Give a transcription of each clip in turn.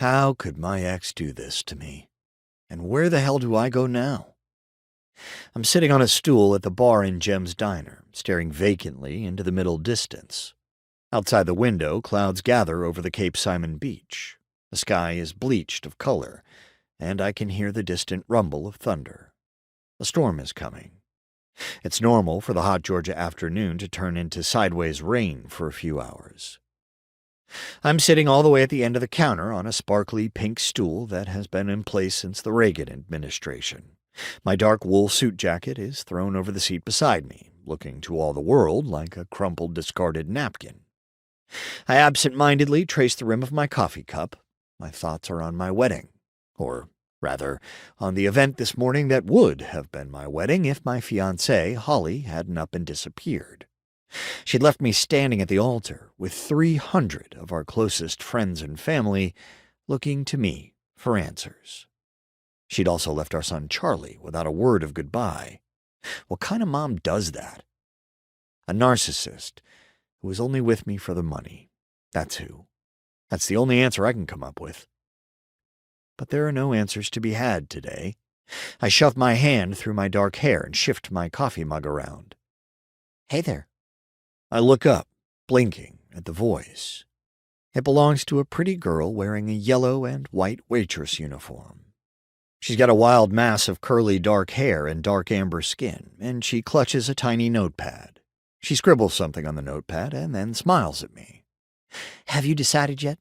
How could my ex do this to me? And where the hell do I go now? I'm sitting on a stool at the bar in Jem's diner, staring vacantly into the middle distance. Outside the window, clouds gather over the Cape Simon beach. The sky is bleached of color, and I can hear the distant rumble of thunder. A storm is coming. It's normal for the hot Georgia afternoon to turn into sideways rain for a few hours. I'm sitting all the way at the end of the counter on a sparkly pink stool that has been in place since the Reagan administration. My dark wool suit jacket is thrown over the seat beside me, looking to all the world like a crumpled, discarded napkin. I absent-mindedly trace the rim of my coffee cup. My thoughts are on my wedding, or rather, on the event this morning that would have been my wedding if my fiancée, Holly, hadn't up and disappeared. She'd left me standing at the altar with 300 of our closest friends and family looking to me for answers. She'd also left our son Charlie without a word of goodbye. What kind of mom does that? A narcissist who was only with me for the money. That's who. That's the only answer I can come up with. But there are no answers to be had today. I shove my hand through my dark hair and shift my coffee mug around. Hey there. I look up, blinking at the voice. It belongs to a pretty girl wearing a yellow and white waitress uniform. She's got a wild mass of curly dark hair and dark amber skin, and she clutches a tiny notepad. She scribbles something on the notepad and then smiles at me. Have you decided yet?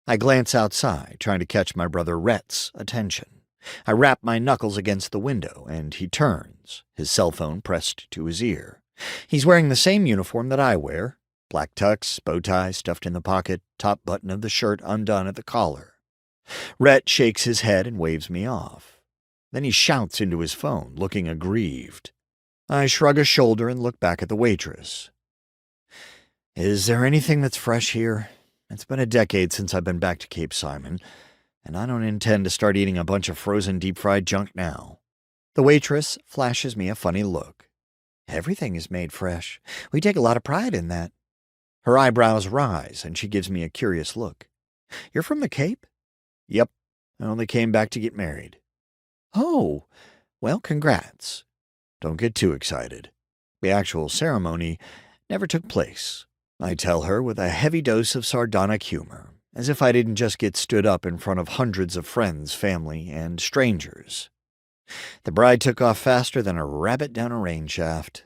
I glance outside, trying to catch my brother Rhett's attention. I rap my knuckles against the window, and he turns, his cell phone pressed to his ear. He's wearing the same uniform that I wear, black tux, bow tie stuffed in the pocket, top button of the shirt undone at the collar. Rhett shakes his head and waves me off. Then he shouts into his phone, looking aggrieved. I shrug a shoulder and look back at the waitress. Is there anything that's fresh here? It's been a decade since I've been back to Cape Simon, and I don't intend to start eating a bunch of frozen deep-fried junk now. The waitress flashes me a funny look. Everything is made fresh. We take a lot of pride in that. Her eyebrows rise, and she gives me a curious look. You're from the Cape? Yep. I only came back to get married. Oh, well, congrats. Don't get too excited. The actual ceremony never took place, I tell her with a heavy dose of sardonic humor, as if I didn't just get stood up in front of hundreds of friends, family, and strangers. The bride took off faster than a rabbit down a rain shaft.